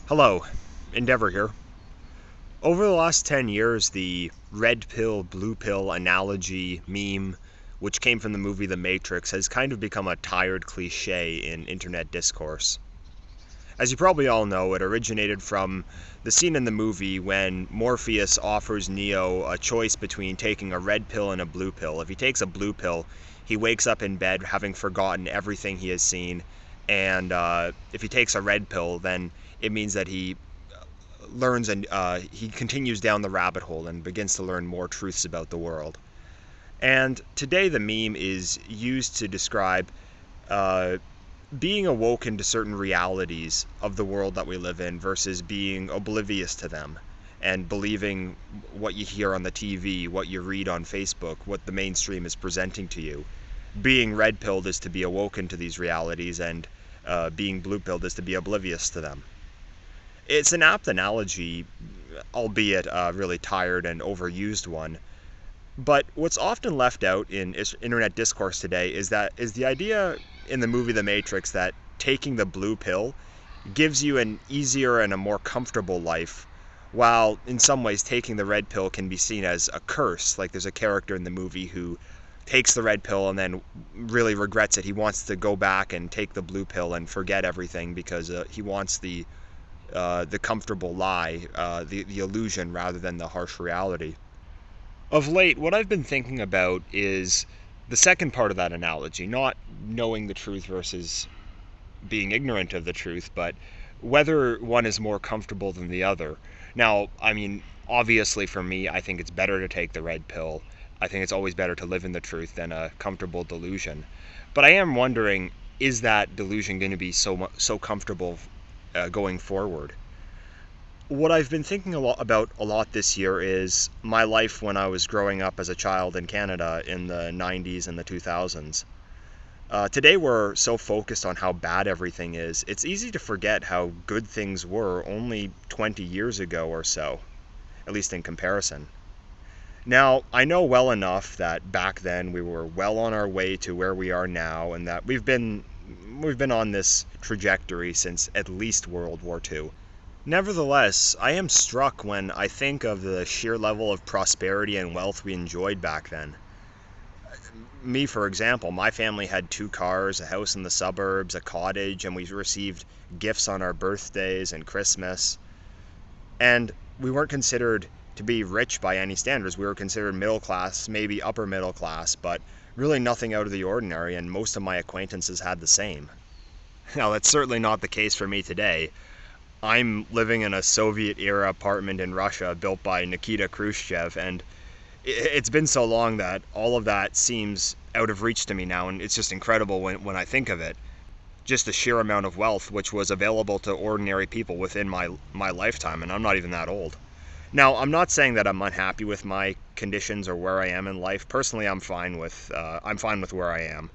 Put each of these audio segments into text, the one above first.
Hello, Endeavor here. Over the last 10 years, the red pill, blue pill analogy meme, which came from the movie The Matrix, has kind of become a tired cliche in internet discourse. As you probably all know, it originated from the scene in the movie when Morpheus offers Neo a choice between taking a red pill and a blue pill. If he takes a blue pill, he wakes up in bed having forgotten everything he has seen, and if he takes a red pill, then it means that he learns and he continues down the rabbit hole and begins to learn more truths about the world. And today the meme is used to describe being awoken to certain realities of the world that we live in versus being oblivious to them and believing what you hear on the TV, what you read on Facebook, what the mainstream is presenting to you. Being red-pilled is to be awoken to these realities, and being blue-pilled is to be oblivious to them. It's an apt analogy, albeit a really tired and overused one. But what's often left out in internet discourse today is the idea in the movie The Matrix that taking the blue pill gives you an easier and a more comfortable life, while in some ways taking the red pill can be seen as a curse. Like there's a character in the movie who takes the red pill and then really regrets it. He wants to go back and take the blue pill and forget everything because he wants the comfortable lie, the illusion rather than the harsh reality. Of late, what I've been thinking about is the second part of that analogy, not knowing the truth versus being ignorant of the truth, but whether one is more comfortable than the other. Now, I mean, obviously for me, I think it's better to take the red pill. I think it's always better to live in the truth than a comfortable delusion. But I am wondering, is that delusion going to be so comfortable going forward? What I've been thinking a lot this year is my life when I was growing up as a child in Canada in the 90s and the 2000s. Today we're so focused on how bad everything is, it's easy to forget how good things were only 20 years ago or so, at least in comparison. Now, I know well enough that back then we were well on our way to where we are now, and that we've been on this trajectory since at least World War II. Nevertheless, I am struck when I think of the sheer level of prosperity and wealth we enjoyed back then. Me, for example, my family had 2 cars, a house in the suburbs, a cottage, and we received gifts on our birthdays and Christmas. And we weren't considered to be rich by any standards. We were considered middle class, maybe upper middle class, but really nothing out of the ordinary, and most of my acquaintances had the same. Now, that's certainly not the case for me today. I'm living in a Soviet-era apartment in Russia built by Nikita Khrushchev, and it's been so long that all of that seems out of reach to me now, and it's just incredible when I think of it. Just the sheer amount of wealth which was available to ordinary people within my lifetime, and I'm not even that old. Now, I'm not saying that I'm unhappy with my conditions or where I am in life. Personally, I'm fine with where I am.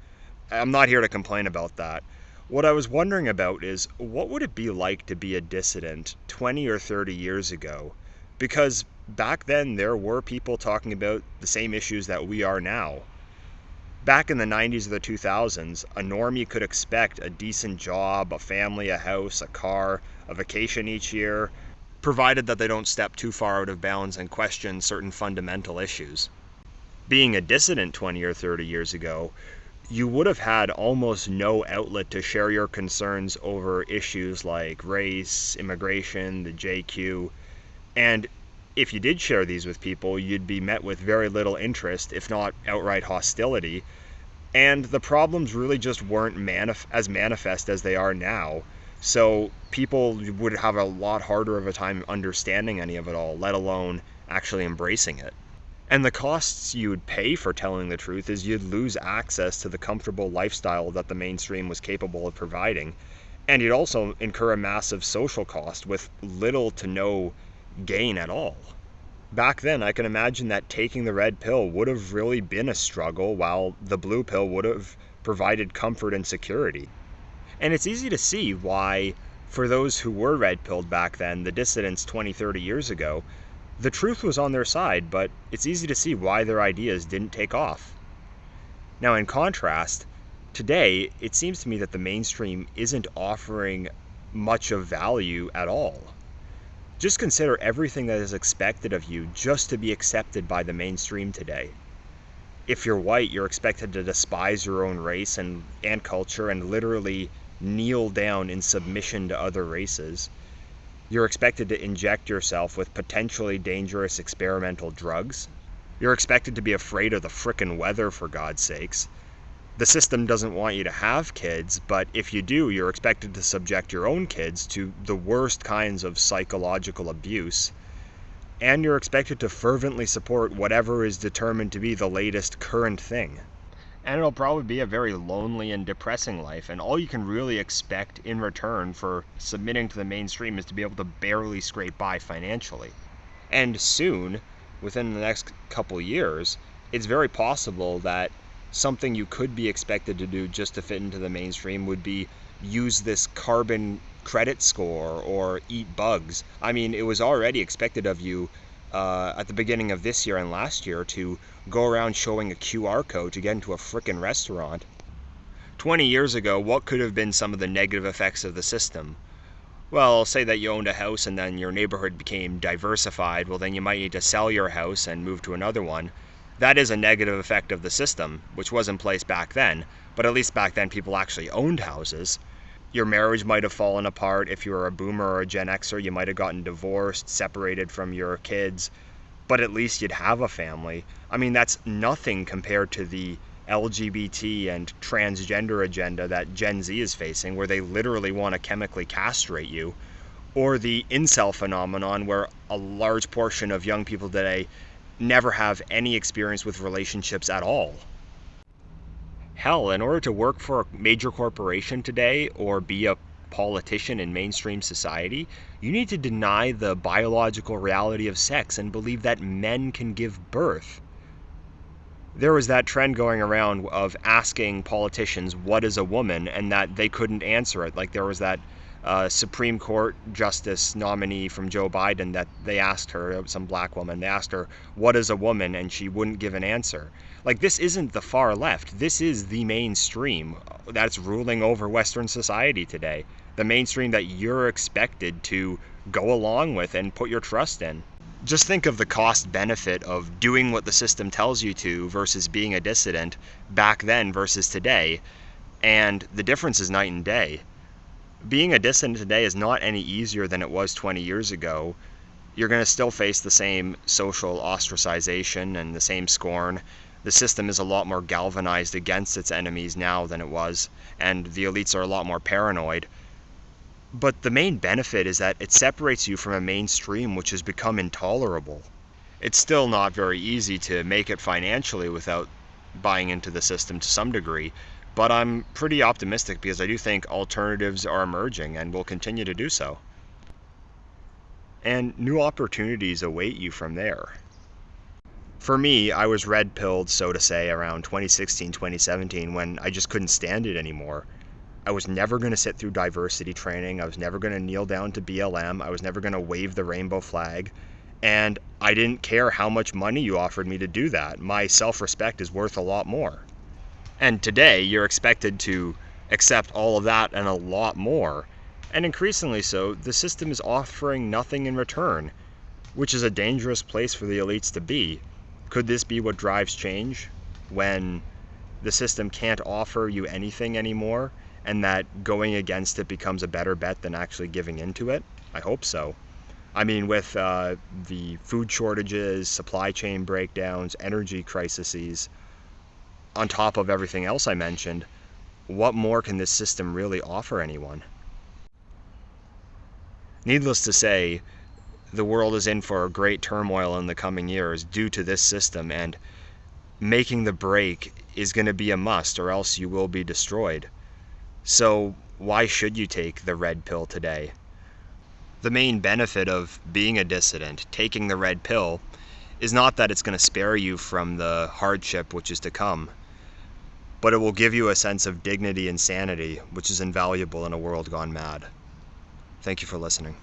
I'm not here to complain about that. What I was wondering about is, what would it be like to be a dissident 20 or 30 years ago? Because back then there were people talking about the same issues that we are now. Back in the 90s or the 2000s, a normie could expect a decent job, a family, a house, a car, a vacation each year, provided that they don't step too far out of bounds and question certain fundamental issues. Being a dissident 20 or 30 years ago, you would have had almost no outlet to share your concerns over issues like race, immigration, the JQ, and if you did share these with people, you'd be met with very little interest, if not outright hostility, and the problems really just weren't as manifest as they are now, so people would have a lot harder of a time understanding any of it all, let alone actually embracing it. And the costs you would pay for telling the truth is you'd lose access to the comfortable lifestyle that the mainstream was capable of providing. And you'd also incur a massive social cost with little to no gain at all. Back then, I can imagine that taking the red pill would have really been a struggle, while the blue pill would have provided comfort and security. And it's easy to see why, for those who were red-pilled back then, the dissidents 20, 30 years ago, the truth was on their side, but it's easy to see why their ideas didn't take off. Now, in contrast, today, it seems to me that the mainstream isn't offering much of value at all. Just consider everything that is expected of you just to be accepted by the mainstream today. If you're white, you're expected to despise your own race and culture and literally kneel down in submission to other races. You're expected to inject yourself with potentially dangerous experimental drugs. You're expected to be afraid of the frickin' weather, for God's sakes. The system doesn't want you to have kids, but if you do, you're expected to subject your own kids to the worst kinds of psychological abuse. And you're expected to fervently support whatever is determined to be the latest current thing. And it'll probably be a very lonely and depressing life, and all you can really expect in return for submitting to the mainstream is to be able to barely scrape by financially. And soon, within the next couple years, it's very possible that something you could be expected to do just to fit into the mainstream would be use this carbon credit score or eat bugs. I mean, it was already expected of you at the beginning of this year and last year to go around showing a QR code to get into a frickin' restaurant. 20 years ago, what could have been some of the negative effects of the system? Well, say that you owned a house and then your neighborhood became diversified. Well, then you might need to sell your house and move to another one. That is a negative effect of the system, which was in place back then, but at least back then people actually owned houses. Your marriage might have fallen apart. If you were a boomer or a Gen Xer, you might have gotten divorced, separated from your kids, but at least you'd have a family. I mean, that's nothing compared to the LGBT and transgender agenda that Gen Z is facing, where they literally want to chemically castrate you, or the incel phenomenon, where a large portion of young people today never have any experience with relationships at all. Hell, in order to work for a major corporation today or be a politician in mainstream society, you need to deny the biological reality of sex and believe that men can give birth. There was that trend going around of asking politicians what is a woman and that they couldn't answer it. Like there was that Supreme Court Justice nominee from Joe Biden that they asked her, some black woman, they asked her, what is a woman? And she wouldn't give an answer. Like, this isn't the far left. This is the mainstream that's ruling over Western society today. The mainstream that you're expected to go along with and put your trust in. Just think of the cost benefit of doing what the system tells you to versus being a dissident back then versus today. And the difference is night and day. Being a dissident today is not any easier than it was 20 years ago. You're going to still face the same social ostracization and the same scorn. The system is a lot more galvanized against its enemies now than it was, and the elites are a lot more paranoid. But the main benefit is that it separates you from a mainstream which has become intolerable. It's still not very easy to make it financially without buying into the system to some degree, but I'm pretty optimistic because I do think alternatives are emerging and will continue to do so. And new opportunities await you from there. For me, I was red-pilled, so to say, around 2016, 2017 when I just couldn't stand it anymore. I was never going to sit through diversity training. I was never going to kneel down to BLM. I was never going to wave the rainbow flag. And I didn't care how much money you offered me to do that. My self-respect is worth a lot more. And today, you're expected to accept all of that and a lot more. And increasingly so, the system is offering nothing in return, which is a dangerous place for the elites to be. Could this be what drives change? When the system can't offer you anything anymore, and that going against it becomes a better bet than actually giving into it? I hope so. I mean, with the food shortages, supply chain breakdowns, energy crises, on top of everything else I mentioned, what more can this system really offer anyone? Needless to say, the world is in for great turmoil in the coming years due to this system, and making the break is going to be a must, or else you will be destroyed. So why should you take the red pill today? The main benefit of being a dissident, taking the red pill, is not that it's going to spare you from the hardship which is to come, but it will give you a sense of dignity and sanity, which is invaluable in a world gone mad. Thank you for listening.